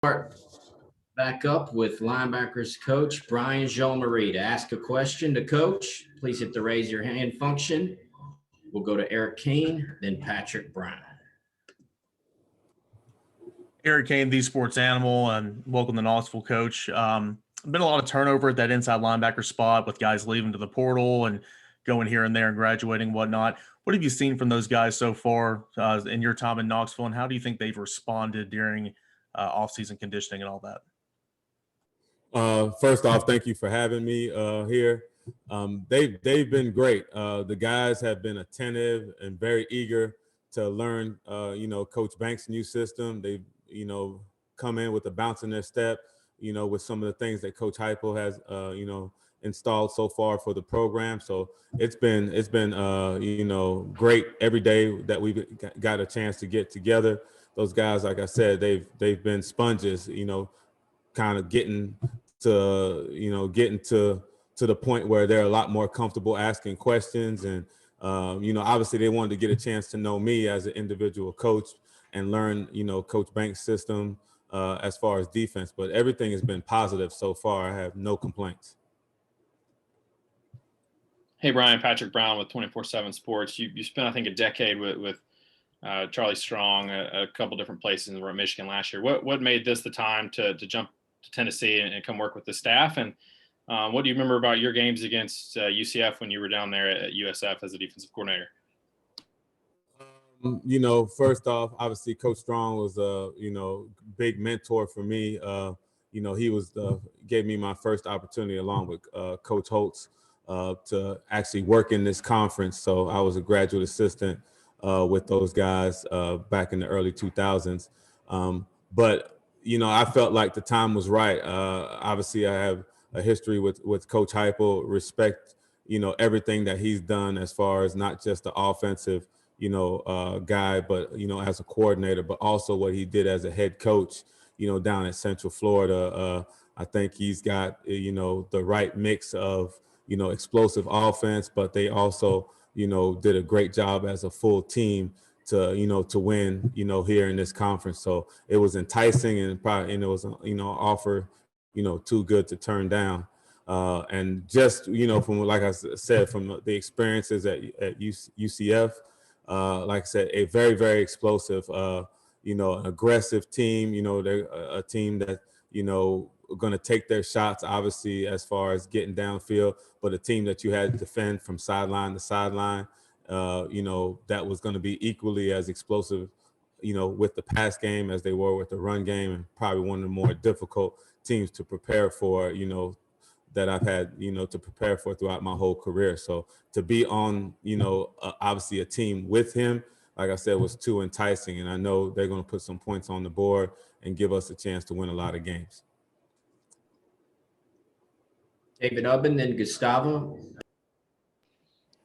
Start back up with linebackers coach Brian Jean-Marie. To ask a question to coach, please hit the raise your hand function. We'll go to Eric Kane, then Patrick Brown. Eric Kane, the sports animal, and welcome to Knoxville, coach. Been a lot of turnover at that inside linebacker spot with guys leaving to the portal and going here and there and graduating and whatnot. What have you seen from those guys so far in your time in Knoxville, and how do you think they've responded during offseason conditioning and all that? First off, thank you for having me here. They've been great. The guys have been attentive and very eager to learn, Coach Banks' new system. They've, come in with a bounce in their step, with some of the things that Coach Heupel has, installed so far for the program. So it's been great every day that we've got a chance to get together. Those guys, like I said, they've been sponges, kind of getting to the point where they're a lot more comfortable asking questions. And, obviously they wanted to get a chance to know me as an individual coach and learn, Coach Banks' system as far as defense. But everything has been positive so far. I have no complaints. Hey, Brian, Patrick Brown with 24/7 Sports. You spent, I think, a decade with Charlie Strong, a couple different places in Michigan last year. What made this the time to jump to Tennessee and come work with the staff? And what do you remember about your games against UCF when you were down there at USF as a defensive coordinator? First off, obviously Coach Strong was a, big mentor for me. He gave me my first opportunity along with Coach Holtz to actually work in this conference. So I was a graduate assistant with those guys back in the early 2000s. But I felt like the time was right. Obviously, I have a history with Coach Heupel, respect, everything that he's done as far as not just the offensive, guy, but, as a coordinator, but also what he did as a head coach, down at Central Florida. I think he's got, the right mix of, explosive offense, but they also, did a great job as a full team to win, here in this conference. So it was enticing and it was, offer, too good to turn down. And just, from, like I said, from the experiences at UCF, like I said, a very, very explosive, an aggressive team, they're a team that, going to take their shots, obviously, as far as getting downfield, but a team that you had to defend from sideline to sideline, that was going to be equally as explosive, with the pass game as they were with the run game, and probably one of the more difficult teams to prepare for, that I've had, to prepare for throughout my whole career. So to be on, obviously a team with him, like I said, was too enticing. And I know they're going to put some points on the board and give us a chance to win a lot of games. David Ubben, then Gustavo.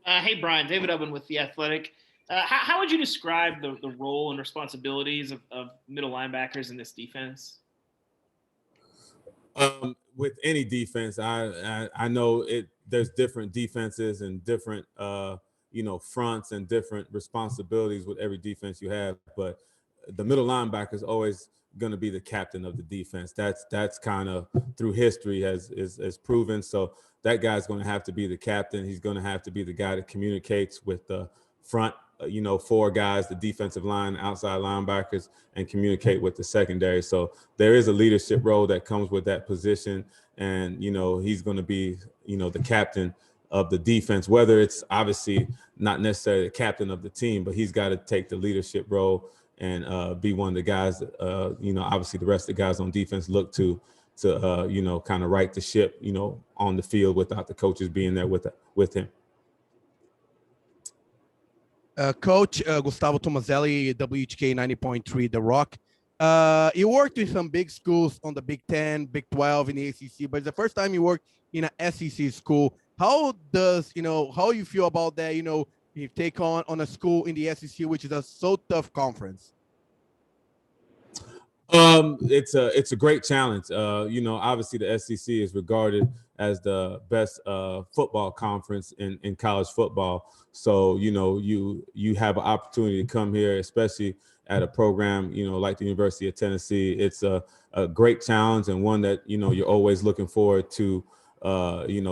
Hey, Brian, David Ubben with The Athletic. How would you describe the role and responsibilities of middle linebackers in this defense? With any defense, I know there's different defenses and different, fronts and different responsibilities with every defense you have. But the middle linebacker is always going to be the captain of the defense. That's kind of through history has proven. So that guy's going to have to be the captain. He's going to have to be the guy that communicates with the front, four guys, the defensive line, outside linebackers, and communicate with the secondary. So there is a leadership role that comes with that position. And, he's going to be, the captain of the defense, whether it's obviously not necessarily the captain of the team, but he's got to take the leadership role and be one of the guys that, obviously the rest of the guys on defense look to kind of right the ship, on the field without the coaches being there with him. Coach Gustavo Tomazelli, WHK 90.3 The Rock. You worked with some big schools on the Big 10, Big 12 in the ACC, but it's the first time you worked in an SEC school. How you feel about that, you take on a school in the SEC, which is a so tough conference? It's a great challenge. Obviously the SEC is regarded as the best football conference in college football. So, you have an opportunity to come here, especially at a program, like the University of Tennessee. It's a great challenge and one that, you're always looking forward to,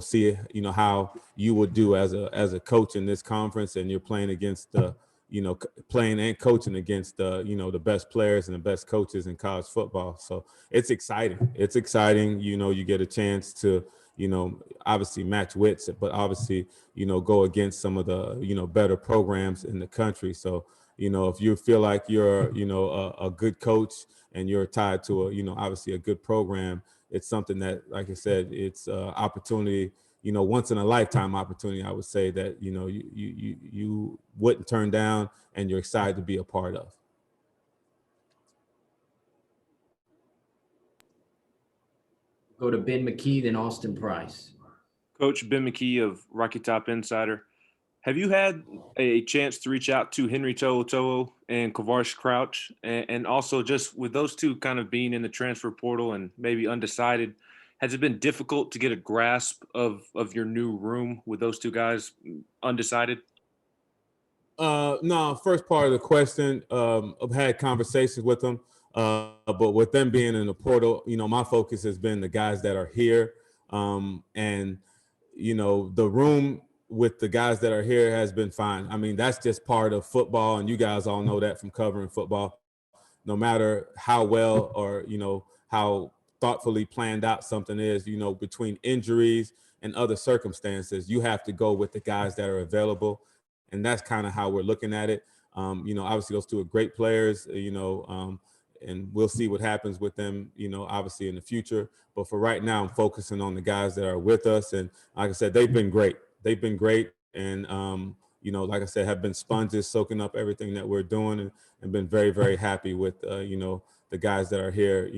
see, how you would do as a coach in this conference, and you're playing against playing and coaching against the best players and the best coaches in college football. So it's exciting. It's exciting. You get a chance to, obviously match wits, but obviously, go against some of the, better programs in the country. So, if you feel like you're, a good coach and you're tied to obviously a good program, it's something that, like I said, it's opportunity, once in a lifetime opportunity, I would say, that, you wouldn't turn down and you're excited to be a part of. Go to Ben McKee, then Austin Price. Coach Ben McKee of Rocky Top Insider. Have you had a chance to reach out to Henry To'oTo'o and Kavarish Crouch? And also, just with those two kind of being in the transfer portal and maybe undecided, has it been difficult to get a grasp of your new room with those two guys undecided? No, first part of the question, I've had conversations with them, but with them being in the portal, my focus has been the guys that are here. And, the room with the guys that are here has been fine. I mean, that's just part of football, and you guys all know that from covering football. No matter how well or, how thoughtfully planned out something is, between injuries and other circumstances, you have to go with the guys that are available. And that's kind of how we're looking at it. Obviously those two are great players, and we'll see what happens with them, obviously in the future. But for right now, I'm focusing on the guys that are with us. And like I said, they've been great. They've been great. And, like I said, have been sponges soaking up everything that we're doing, and been very, very happy with, the guys that are here,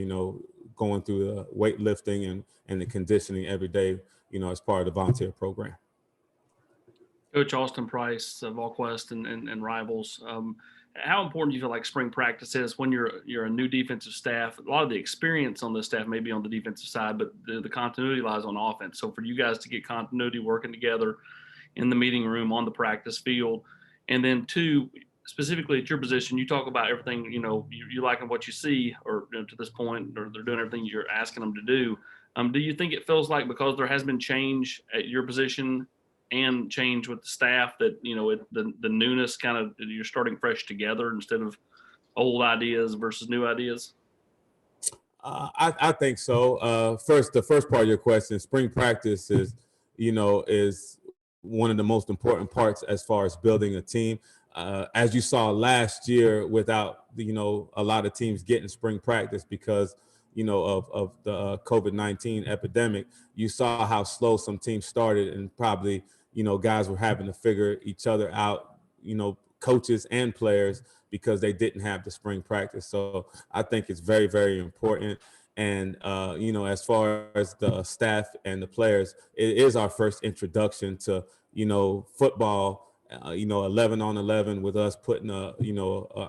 going through the weightlifting and the conditioning every day, as part of the volunteer program. Coach Austin Price of VolQuest and Rivals. How important do you feel like spring practice is when you're a new defensive staff? A lot of the experience on this staff may be on the defensive side, but the continuity lies on offense. So for you guys to get continuity working together in the meeting room, on the practice field, and then two, specifically at your position, you talk about everything, you liking what you see, or to this point, or they're doing everything you're asking them to do. Do you think it feels like, because there has been change at your position and change with the staff, that the newness kind of, you're starting fresh together instead of old ideas versus new ideas? I think so. The first part of your question, spring practice is one of the most important parts as far as building a team. As you saw last year, without a lot of teams getting spring practice because of the COVID-19 epidemic, you saw how slow some teams started, and probably guys were having to figure each other out, coaches and players, because they didn't have the spring practice. So I think it's very, very important. And, as far as the staff and the players, it is our first introduction to, football, 11 on 11, with us putting a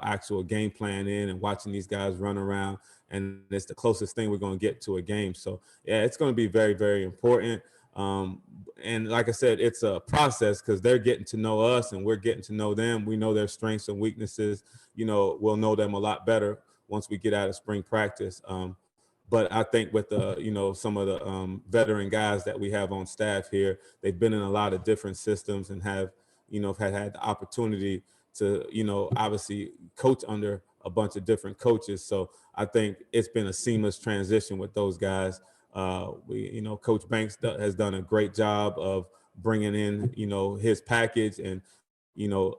actual game plan in and watching these guys run around. And it's the closest thing we're going to get to a game. So, yeah, it's going to be very, very important. And like I said, it's a process, because they're getting to know us and we're getting to know them. We know their strengths and weaknesses. We'll know them a lot better once we get out of spring practice. But I think with the, some of the veteran guys that we have on staff here, they've been in a lot of different systems and have had the opportunity to, obviously coach under a bunch of different coaches. So I think it's been a seamless transition with those guys. Coach Banks has done a great job of bringing in, his package and,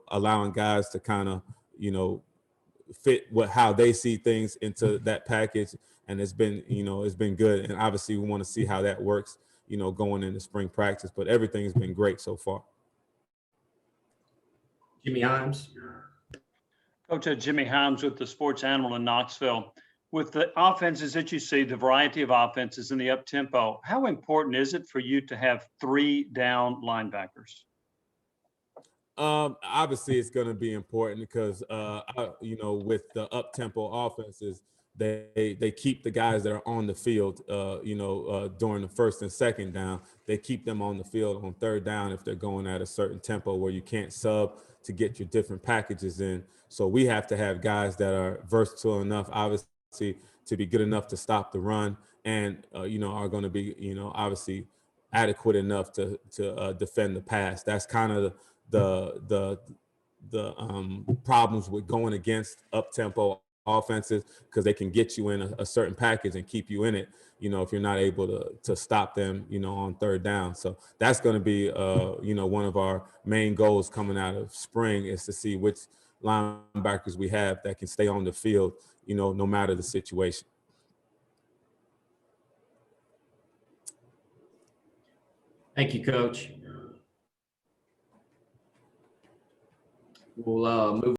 allowing guys to kind of, fit how they see things into that package. And it's been, it's been good. And obviously we want to see how that works, going into spring practice, but everything's been great so far. Jimmy Himes. Coach Jimmy Himes with the Sports Animal in Knoxville. With the offenses that you see, the variety of offenses in the up tempo, how important is it for you to have 3 down linebackers? Obviously it's going to be important because, with the up tempo offenses, they keep the guys that are on the field, during the first and second down. They keep them on the field on third down if they're going at a certain tempo where you can't sub to get your different packages in. So we have to have guys that are versatile enough, obviously, to be good enough to stop the run, and are going to be obviously adequate enough to defend the pass. That's kind of the problems with going against up-tempo offenses, because they can get you in a certain package and keep you in it, if you're not able to stop them, on third down. So that's going to be, one of our main goals coming out of spring, is to see which linebackers we have that can stay on the field, no matter the situation. Thank you, Coach. We'll move